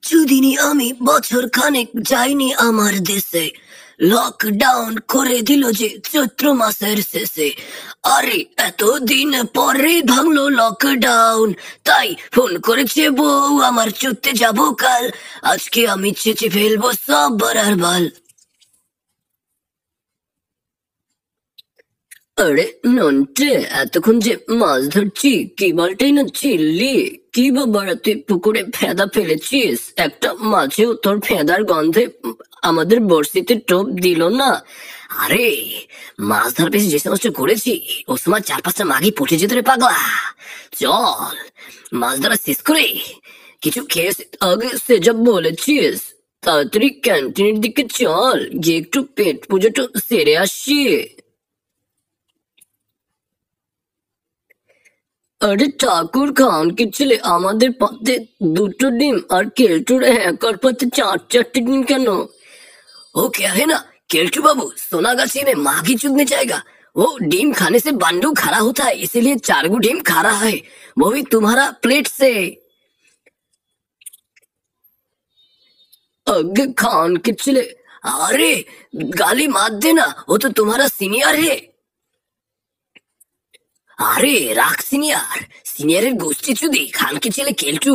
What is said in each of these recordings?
কিছুদিনই আমি বছর খানেক যাইনি আমার দেশে। লকডাউন করে দিল যে চৈত্র মাসের শেষে। আরে এতদিন পরে ভাঙলো লকডাউন, তাই ফোন করেছে বউ আমার চুতে যাবো কাল। আজকে আমি চেঁচে ফেলবো সব বারার বাল। আরে নন্টে, এতক্ষণ যে মাছ ধরছি কি বলটাই না চিল্লি। কি বাবারা তুই পুকুরে ফেদা ফেলেছিস? একটা মাছেও তোর ফেদার গন্ধে আমাদের বড়শিতে টোপ দিল না। আরে মাছ ধরা পেয়েছি যে সমস্ত করেছি, ও সময় 4-5টা মাগি পটে যেত রে পাগলা। চল মাছ ধরা শেষ করে কিছু খেয়ে আগে সে যা বলেছিস তাড়াতাড়ি ক্যান্টিনের দিকে চল, গিয়ে একটু পেট পুজোটা সেরে আসি। আরে ঠাকুর খান কি ছেলে, আমাদের পাতে 2টো ডিম আর কেলটুর হ্যাকার পাতে 4-4টে ডিম কেন? वो क्या है ना, केल्टू बाबू सोनागाछी में माघी चुगने जाएगा। वो डीम खाने से बंडू खड़ा होता है, इसीलिए 4 गो डीम खा रहा है, वो भी तुम्हारा प्लेट से। अगे खान के चले, अरे गाली मत देना, वो तो तुम्हारा सीनियर है। আরে রাখ সিনিয়র, সিনিয়রের গোষ্ঠী চুদি খানকে ছেলে কেলটু।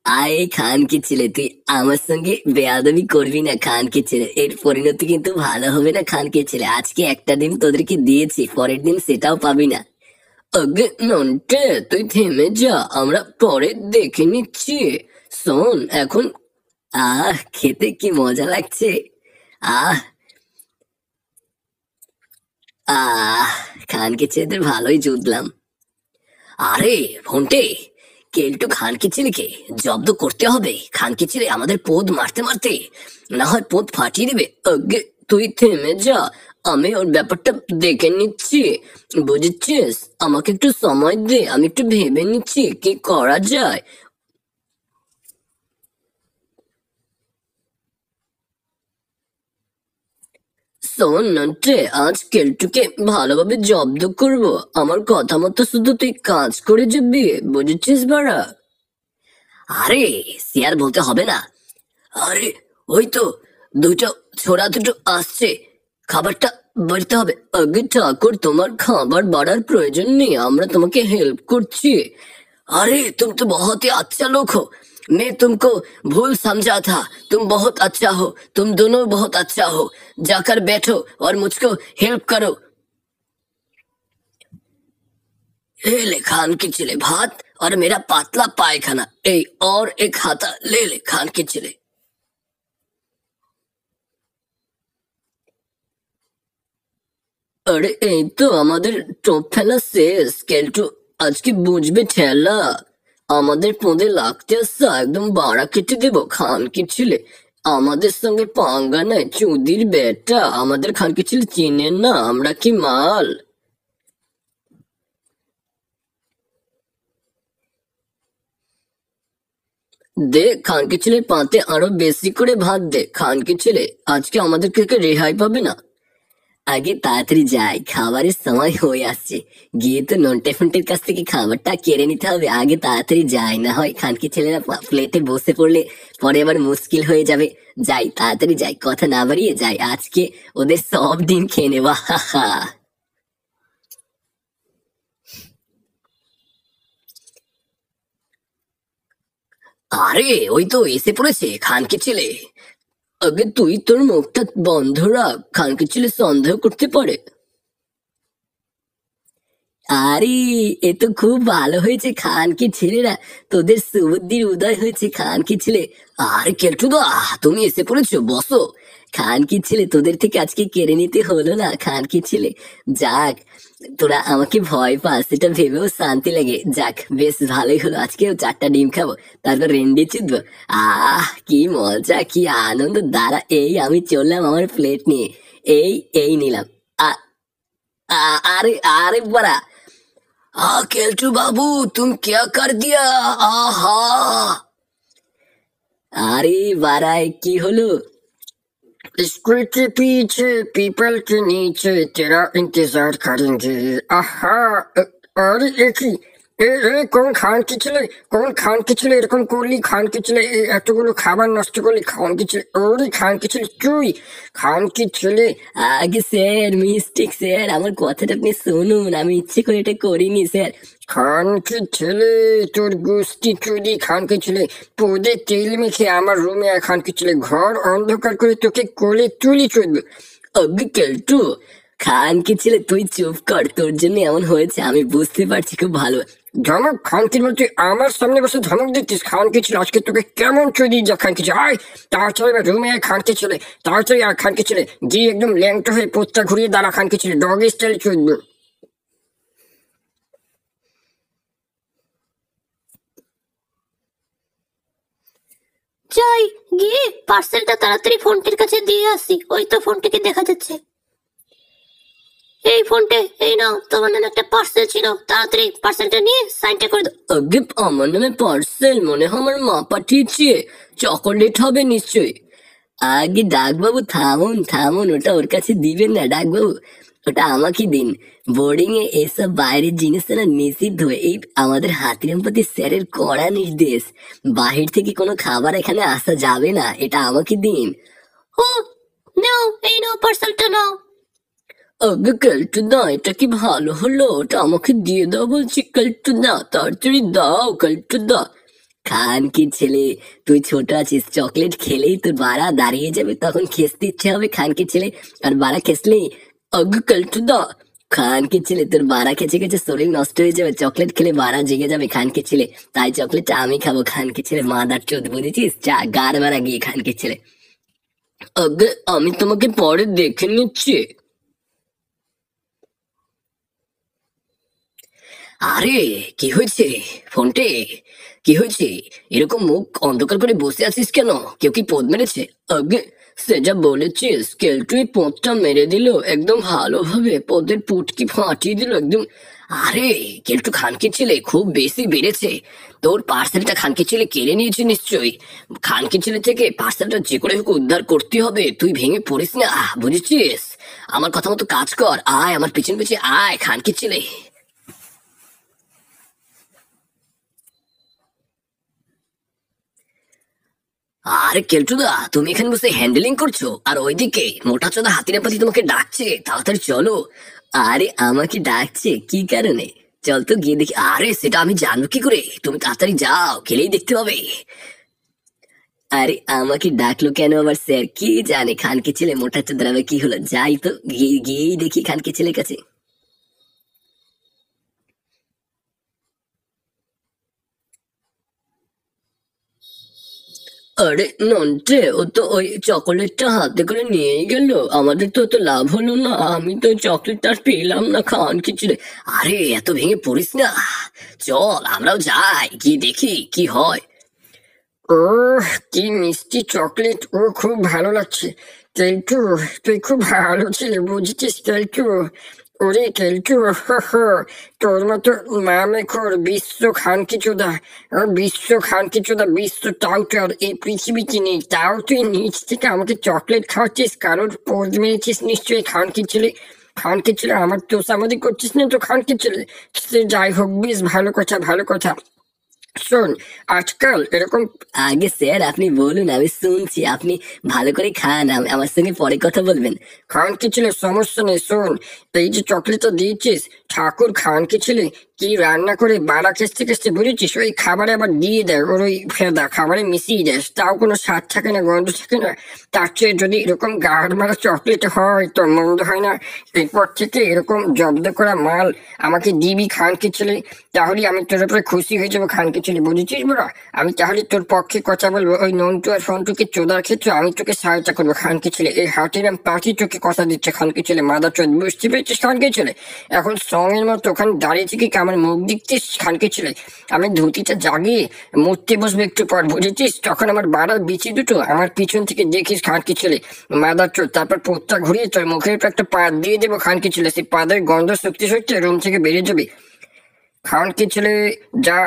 আয় খানকে ছেলে, তুই আমার সঙ্গে বেয়াদবি করবি না খানকে ছেলে, এর পরিণতি কিন্তু ভালো হবে না খানকে ছেলে। আজকে একটা দিন তোদেরকে দিয়েছি, পরের দিন সেটাও পাবি না। আগে নন্টে তুই থেমে যা, আমরা পরে দেখে নিচ্ছি। শোন এখন, খেতে কি মজা লাগছে। আহ আহ খানকে ছেলেদের ভালোই জুতলাম। আরে ফোনটে, কেলটু খানকে ছেলেকে জব্দ করতে হবে। খানকে ছেলে আমাদের পোদ মারতে মারতে না হয় পোদ ফাটিয়ে দেবে। আগে তুই থেমে যা, আমি ওর ব্যাপারটা দেখে নিচ্ছি, বুঝেছিস? আমাকে একটু সময় দে, আমি একটু ভেবে নিচ্ছি কি করা যায়। শোন নন্টে, আজ কেলটুকে ভালোভাবে জব্দ করব, আমার কথা মতো শুধু তুই কাজ করে যাবি, বুঝেছিস বাড়া? আরে সে আর বলতে হবে না। আরে ওই তো দুটো ছোড়া দুটো আসছে, খাবারটা বাড়তে হবে। আগে ঠাকুর, তোমার খাবার বাড়ার প্রয়োজন নেই, আমরা তোমাকে হেল্প করছি। अरे तुम तो बहुत ही अच्छा लोग हो, मैं तुमको भूल समझा था। तुम बहुत अच्छा हो, तुम दोनों बहुत अच्छा हो। जाकर बैठो और मुझको हेल्प करो। ये ले खान की चिले भात और मेरा पातला पायखाना, ए और एक हाथा ले ले खान की चिले। আরে এই তো আমাদের টোপ ফেলা শেষ কেলটু, আজকে বুঝবে ঠেলা। আমাদের পোঁদে লাগতে আসছে, একদম বাড়া কেটে দেবো খানকে ছেলে। আমাদের সঙ্গে পাঙ্গা নেয় চুদির বেটা, আমাদের খানকে ছেলে চিনে না আমরা কি মাল। দে খানকে ছেলে পাতে আরো বেশি করে ভাত দে খানকে ছেলে, আজকে আমাদের থেকে রেহাই পাবে না। আগে তাড়াতাড়ি যাই, খাবারের সময় হয়ে আসছে। গিয়ে তো নন্টে ফন্টের কাছ থেকে খাবারটা কেড়ে নিতে হবে। আগে তাড়াতাড়ি যাই, না হয় খানকি ছেলেরা প্লেটে বসে পড়লে পরে আবার মুশকিল হয়ে যাবে। যাই তাড়াতাড়ি যাই, কথা না বাড়িয়ে যাই, আজকে ওদের সব দিন খেয়ে নেওয়া। আরে ওই তো এসে পড়েছে খানকি ছেলে। আগে তুই তোর মুখটা বন্ধ রাখ, খানকি ছেলে সন্দেহ করতে পারে। আরে এ তো খুব ভালো হয়েছে খানকে ছেলেরা, তোদের সুবুদ্ধির উদয় হয়েছে খানকে ছেলে। আরে কেলটুদা, তুমি এসে পড়েছো, বসো। খানকি ছেলে তোদের থেকে আজকে কেড়ে নিতে হলো না খানকি ছেলে। যাক, তোরা আমাকে ভয় পাস সেটা ভেবেও শান্তি লাগে। যাক বেশ ভালোই হলো, আজকেও 4টা ডিম খাবো, তারপর রেন্ডি চুদবো। কি মজা, কি আনন্দ। দাঁড়া, এই আমি চললাম আমার প্লেট নিয়ে, এই এই নিলাম। আ- अरे अरे बड़ा, केल्टू बाबू तुम क्या कर दिया? आहा, আরে বাড়ায় কি হলো? स्कूल के पीछे पीपल के नीचे तेरा इंतजार करेंगे। आहा, अरे एक ही এ এ কোন খানকি ছেলে, কোন খানকি ছেলে এরকম করলি? খানকি ছেলে, এই এতগুলো খাবার নষ্ট করলি? খানকি ছেলে, ওরে খানকি ছেলে তুই, খানকি ছেলে। আগে স্যার, মিস্টেক স্যার, আমার কথাটা আপনি শুনুন, আমি ইচ্ছে করে এটা করিনি স্যার। খানকি ছেলে, তোর গোষ্ঠী চুরি খানকি ছেলে, পদে তেল মেখে আমার রুমে আয় খানকি ছেলে, ঘর অন্ধকার করে তোকে কোলে তুলি চলবে। আগে কেলটু, খানকি ছেলে তুই চুপ কর, তোর জন্য এমন হয়েছে আমি বুঝতে পারছি খুব ভালো। ধমক খানকির মধ্যে আমার সামনে বসে ধমক দিচ্ছিস? খানকি ছেলে, আজকে তোকে কেমন চুরি যা খানকি ছেলে, আয় তাড়াতাড়ি এবার রুমে আয় খানকি ছেলে, তাড়াতাড়ি আর খানকি ছেলে, গিয়ে একদম ল্যাংটো হয়ে পোস্টটা ঘুরিয়ে দাঁড়া খানকি ছেলে, ডগ স্টাইল চলবে। যাই গিয়ে পার্সেলটা তাড়াতাড়ি ফোনটির কাছে দিয়ে আসি, ওই তো ফোনটিকে দেখা যাচ্ছে। এই ফোনটে, এই নাও, তোমার নামে একটা পার্সেল ছিল, তাড়াতাড়ি পার্সেলটা নিয়ে সাইনটা করে দাও। আগে আমার নামে পার্সেল? মনে হয় আমার মা পাঠিয়েছে, চকোলেট হবে নিশ্চয়ই। আগে ডাকবাবু থামুন থামুন, ওটা ওর কাছে দিবেন না ডাকবাবু, ওটা আমাকে দিন। বোর্ডিং এ এসব বাইরের জিনিস না নিষিদ্ধ, এই আমাদের হাতিরামপতি স্যারের কড়া নির্দেশ, বাহির থেকে কোনো খাবার এখানে আসা যাবে না, এটা আমাকে দিন। ও নাও, এই নাও পার্সেলটা নাও। আগে কেলটু দা, এটা কি ভালো হলো? ওটা আমাকে দিয়ে দাও বলছি, কেলটু দা তাড়াতাড়ি দাও কেলটু দা। খান কি ছেলে, তুই ছোট আছিস, চকলেট খেলেই তোর বাড়া দাঁড়িয়ে যাবে, তখন খেসতে ইচ্ছে হবে খান কি ছেলে, আর বাড়া খেসলেই আগে কেলটু দা। খান কি ছেলে, তোর বাড়া খেছে খেছে শরীর নষ্ট হয়ে যাবে, চকলেট খেলে বাড়া জেগে যাবে খান কি ছেলে, তাই চকলেটটা আমি খাবো খান কি ছেলে, মাদার চোদ বুঝেছিস, চা গাড় মারা গিয়ে খান কি ছেলে। আগে আমি তোমাকে পরে দেখে নিচ্ছি। আরে কি হয়েছে ফোনটে, কি হয়েছে? এরকম মুখ অন্ধকার করে বসে আছিস কেন? কেউ কি পদ মেরেছে? আগে সে যা বলেছিস, কেলটুই পদটা মেরে দিল একদম ভালোভাবে, পদের পুটকি ফাটিয়ে দিল একদম। আরে কেলটু, খানকি ছেলে খুব বেশি বেড়েছে, তোর পার্সেলটা খানকি ছেলে কেড়ে নিয়েছে নিশ্চয়ই, খানকি ছেলে থেকে পার্সেলটা যে করে হোক উদ্ধার করতে হবে, তুই ভেঙে পড়িস না, বুঝেছিস? আমার কথা মতো কাজ কর, আয় আমার পিছন পিছনে আয় খানকি ছেলে। আরে কেলটুদা, তুমি এখানে বসে হ্যান্ডেলিং করছো, আর ওইদিকে মোটা চোদা হাতিরা পাতি তোমাকে ডাকছে, তাড়াতাড়ি চলো। আরে আমাকে ডাকছে কি কারণে? চল তো গিয়ে দেখি। আরে সেটা আমি জানবো কি করে? তুমি তাড়াতাড়ি যাও, গেলেই দেখতে পাবে। আরে আমাকে ডাকলো কেন আবার স্যার? কি জানে খানকে ছেলে মোটা চোদার আবার কি হলো, যাই তো গিয়েই দেখি খানকে ছেলের কাছে। আরে নন্টে, ও তো ওই চকোলেটটা হাতে করে নিয়েই গেল, আমাদের তো তো লাভ হলো না, আমি তো চকলেটটা আর পেলাম না খান কিছু রে। আরে এত ভেঙে পড়িস না, চল আমরাও যাই, গিয়ে দেখি কি হয়। ও কি মিষ্টি চকলেট, ও খুব ভালো লাগছে। কেলটু, তুই খুব ভালো ছেলে বুঝেছিস কেলটু। ওরে কেলটু, তোর মতো মামেখোর বিশ্ব খানকি চোদা, বিশ্ব খানকি চোদা, বিশ্ব টাউটার এই পৃথিবীতে নেই, তাও তুই নিচ থেকে আমাকে চকলেট খাওয়াচ্ছিস, কারোর পোজ মেরেছিস নিশ্চয়ই খানকি ছেলে। খানকি ছেলে, আমার তোষামোদি করছিস না তো খানকি ছেলে? সে যাই হোক, বেশ ভালো কথা, ভালো কথা। শোন, আজকাল এরকম। আগে স্যার আপনি বলুন, আমি শুনছি, আপনি ভালো করে খান, আমার সঙ্গে পরে কথা বলবেন। খানকি ছেলে, সমস্যা নেই, শোন, এই যে চকলেটটা দিয়েছিস, ঠাকুর খানকি ছেলে কি রান্না করে বাড়া খেসতে খেসতে বুঝেছিস, ওই খাবারে আবার দিয়ে দেয়, ওর ওই ফেদা খাবারে মিশিয়ে দেয়, তাও কোনো স্বাদ থাকে না, গন্ধ থাকে না। তার চেয়ে যদি এরকম গাঢ় মারা চকলেট হয় তো মন্দ হয় না। এরপর থেকে এরকম জব্দ করা মাল আমাকে দিবি খানকি ছেলে, তাহলে আমি তোর উপরে খুশি হয়ে যাবো খানকি ছেলে, বুঝেছিস বড়া? আমি তাহলে তোর পক্ষে কথা বলবো, ওই নন্টু আর ফন্টুকে চোদার ক্ষেত্রে আমি তোকে সহায়তা করবো খানকি ছেলে। এই হাতিরাম পাখি তোকে কথা দিচ্ছে খানকি ছেলে, মাদার চোদ, বুঝতে পেরেছিস খানকি ছেলে? এখন সঙ্গের মতো ওখানে দাঁড়িয়ে থেকে কি আমার মুখ দেখছিস খানকি ছেলে? আমি ধুতিটা জাগিয়ে মরতে বসবো একটু পর, বুঝেছিস? তখন আমার বাড়ার বিচি দুটো আমার পিছন থেকে দেখিস খানকি ছেলে, মাদার চোদ, তারপর পোতটা ঘুরিয়ে তোর মুখের উপর একটা পা দিয়ে দেবো খানকি ছেলে, সেই পাদের গন্ধ শক্তি শক্তি রুম থেকে বেরিয়ে যাবে খানকি ছেলে, যা।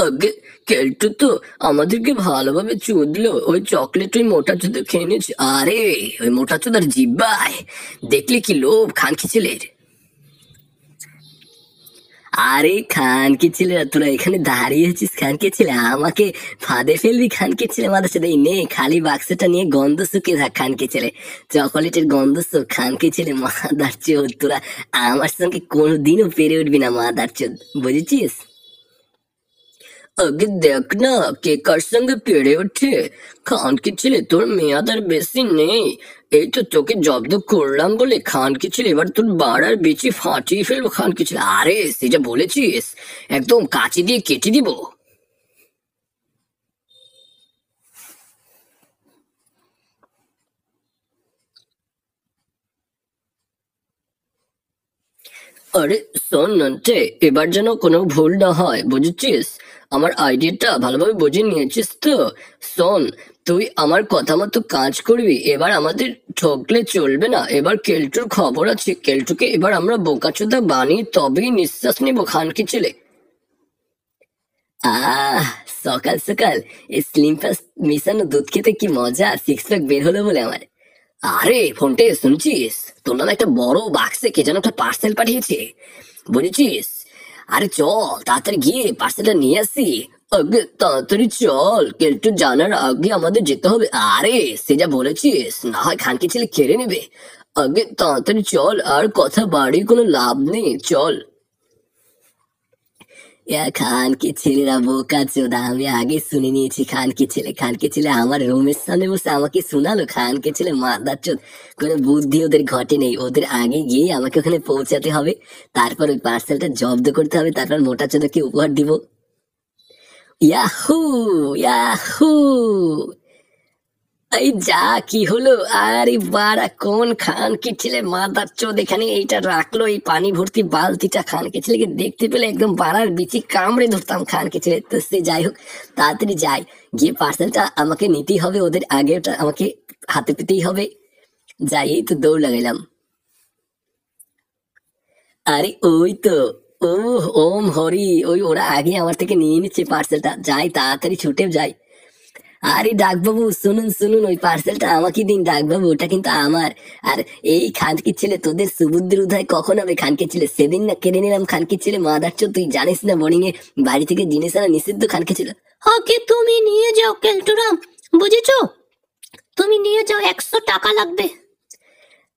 আগে কেলটু তো আমাদেরকে ভালোভাবে চুদলো, ওই চকলেট ওই মোটা চোদা খেয়ে নিয়েছে। আরে ওই মোটা চোদার জিব্বায় দেখলে কি লোভ খানকি ছেলের। আরে খান কি ছেলেরা, তোরা এখানে দাঁড়িয়ে আছিস খান কি ছেলে, আমাকে ফাঁদে ফেলবি খান কি ছেলে মাদার চোদ। এই নে খালি বাক্সটা নিয়ে গন্ধ শুকিয়ে থাক খান কি ছেলে, চকোলেটের গন্ধ শুক খান কি ছেলে মাদার চোদ। তোরা আমার সঙ্গে কোনোদিনও পেরে উঠবি না মাদার চোদ, বুঝেছিস? আগে দেখ না কে কার সঙ্গে পেরে ওঠে। খান কি ছেলে তোর মেয়াদ আর বেশি নেই, এই তো তোকে জব্দ করলাম বলে খান কি ছেলে এবার তোর বাড়ার বেচি ফাটিয়ে ফেলবো খান কি ছেলে। আরে সে যা বলেছিস একদম কাঁচি দিয়ে কেটে দিব। আরে শোন নন্টে, এবার যেন কোনো ভুল না হয় বুঝেছিস, আমার আইডিয়াটা ভালোভাবে বুঝে নিয়েছিস তো? শোন, তুই আমার কথা মতো কাজ করবি, এবার আমাদের ঠকলে চলবে না। এবার কেলটুর খবর আছে, কেলটুকে এবার আমরা বোকাচোদা বানিয়ে তবেই নিঃশ্বাস নিব খানকি ছেলে। আহ, সকাল সকাল এই স্লিম ফাস্ট মিশানো দুধ খেতে কি মজা, সিক্স প্যাক বের হলো বলে আমার। আরে ফোনটে শুনছিস, তোর নামে একটা বড় বাক্সে কে যেন একটা পার্সেল পাঠিয়েছে বুঝেছিস। আরে চল তাড়াতাড়ি গিয়ে পার্সেলটা নিয়ে আসি। আগে তাড়াতাড়ি চল, কেলটু জানার আগে আমাদের যেতে হবে। আরে সে যা বলেছিস না হয় খানকে ছেলে কেড়ে নেবে। আগে তাড়াতাড়ি চল, আর কথা বাড়িয়ে কোনো লাভ নেই, চল। খান কি ছেলেরা বোকা চোদা, আমি আগে শুনে নিয়েছি। খান কি ছেলে, খান কি ছেলে আমার রুমের সামনে বসে আমাকে শোনালো। খান কি ছেলে মাদার চোদ, কোনো বুদ্ধি ওদের ঘটে নেই। ওদের আগে গিয়ে আমাকে ওখানে পৌঁছাতে হবে, তারপর ওই পার্সেলটা জব্দ করতে হবে, তারপর মোটা চোদাকে উপহার দিব। ইয়াহু, ইয়াহু, এই যা কি হলো। আরে বাড়া কোন খান কি ছেলে মাদার চোদ এখানে এইটা রাখলো, এই পানি ভর্তি বালতিটা। খান কি ছেলেকে দেখতে পেলে একদম বাড়ার বিচি কামড়ে ধরতাম খান কি ছেলে। তো সে যাই হোক, তাড়াতাড়ি যাই, গিয়ে পার্সেলটা আমাকে নিতেই হবে, ওদের আগে ওটা আমাকে হাতে পেতেই হবে। যাই, এই তো দৌড় লাগাইলাম। আরে ওই তো, ও ওম হরি, ওই ওরা আগে আমার থেকে নিয়ে নিচ্ছে পার্সেলটা। যাই তাড়াতাড়ি ছুটে যাই। আরে ডাকবাবু শুনুন শুনুন, ওই পার্সেলটা আমাকে দিন ডাকবাবু, ওটা কিন্তু আমার। আর এই খানকির ছেলে তোদের সুবুদ্ধির উদয় কখন হবে খানকির ছেলে? সেদিন না কেড়ে নিলাম খানকির ছেলে মাদার চোদ, তুই জানিস না বোর্ডিং এ বাড়ি থেকে জিনিস আনা নিষিদ্ধ খানকির ছেলে। ওকে তুমি নিয়ে যাও কেলটুরাম, বুঝেছো? তুমি নিয়ে যাও, 100 টাকা লাগবে।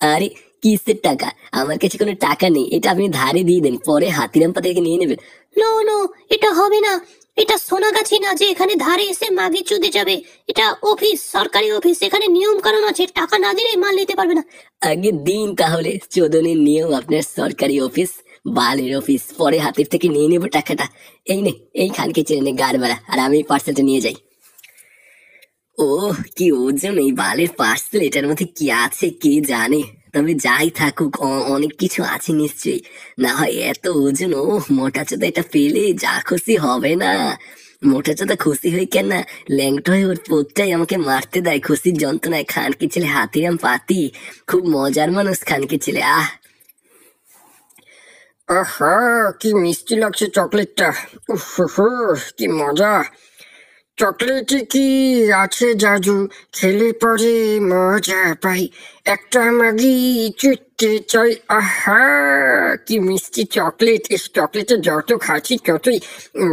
আরে কিসের টাকা, আমার কাছে কোনো টাকা নেই, এটা আপনি ধারে দিয়ে দেন, পরে হাতিরাম পা থেকে নিয়ে নেবেন। নো নো, এটা হবে না। এটা সোনাগাছি না যে এখানে ধারে এসে মাগি চুদে যাবে। এটা অফিস, সরকারি অফিস, এখানে নিয়ম কানুন আছে, টাকা না দিলে মাল নিতে পারবে না। আগে দিন তাহলে, চোদনের নিয়ম আপনার সরকারি অফিস, বালের অফিস, পরে হাতের থেকে নিয়ে নেবো টাকাটা। এই নে, এই খানকে চেনে নে গাড় বেড়া, আর আমি পার্সেলটা নিয়ে যাই। ও কি ওজন এই বালের পার্সেল, এটার মধ্যে কি আছে কে জানে। তবে যাই থাকুক, অনেক কিছু আছে নিশ্চয়ই, না হয় এত ওজন। ও মোটা চোদা এটা পেলে যা খুশি হবে না। মোটা চোদা খুশি হয়ে কেন না, ল্যাংটা হয়ে ওর পোতটাই আমাকে মারতে দেয় খুশির যন্ত্রণায়। খানকি ছেলে হাতিরাম পাতি, খুব মজার মানুষ খানকি ছেলে। আহ, আহা কি মিষ্টি লাগছে চকলেটটা, উফ কি মজা। চকলেটে কি আছে জাদু, খেলে পরে মজা পাই, একটা মাগি চুটতে চাই। আহা কি মিষ্টি চকলেট, এই চকলেটে যত খাচ্ছি ততই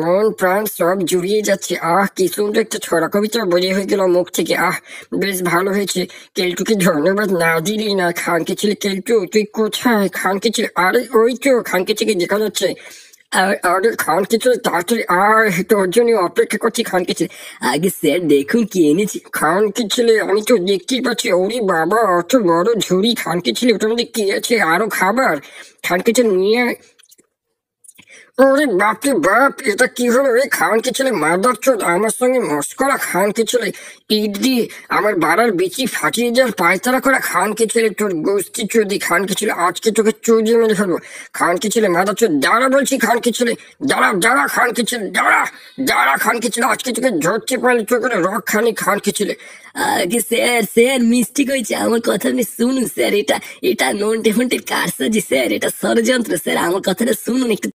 মন প্রাণ সব জুড়িয়ে যাচ্ছে। আহ কি সুন্দর একটা ছড়া কবিতা বেরিয়ে হয়ে গেল মুখ থেকে। আহ বেশ ভালো হয়েছে। কেলটুকে ধন্যবাদ না দিলি না। খানকে ছেলে, কেলটু তুই কোথায়? খানকে ছেলে, আরে ওই তো খানকে ছেলে দেখা যাচ্ছে। আর আরে খানকে ছেলে তাড়াতাড়ি আয়, তোর জন্য অপেক্ষা করছি খানকে ছেলে। আগে স্যার দেখুন কি এনেছি। খানকে ছেলে আমি তো দেখতেই পাচ্ছি, ওরে বাবা অত বড় ঝুড়ি। খানকে ছেলে ওটার মধ্যে কি আছে? আরো খাবার? খানকে ছেলে নিয়ে আয়। ওরে বাপরে বাপ, এটা কি হলো? এই খানকে ছেলে মাদার চোদ আমার সঙ্গে মস্করা। খানকে ছেলে ইট দিয়ে আমার বাড়ার বিচি ফাটিয়ে যাওয়ার পায়তারা করা। খানকে ছেলে তোর গোষ্ঠী চোদি। খানকে ছেলে আজকে তোকে চুদিয়ে মেরে ফেলবো। খানকে ছেলে মাদার চোদ, দাঁড়া বলছি খানকে ছেলে, দাঁড়া দাঁড়া খানকে ছেলে, দাঁড়া দাঁড়া খানকে ছেলে, আজকে তোকে ধরতে পারলে তোকে রক্ষানি খানকে ছেলে। আগে স্যার, স্যার মিস্টেক হয়েছে, আমার কথা আপনি শুনুন স্যার। এটা এটা নন্টে ফন্টের কারসাজি স্যার, এটা ষড়যন্ত্র স্যার, আমার কথাটা শুনুন একটু।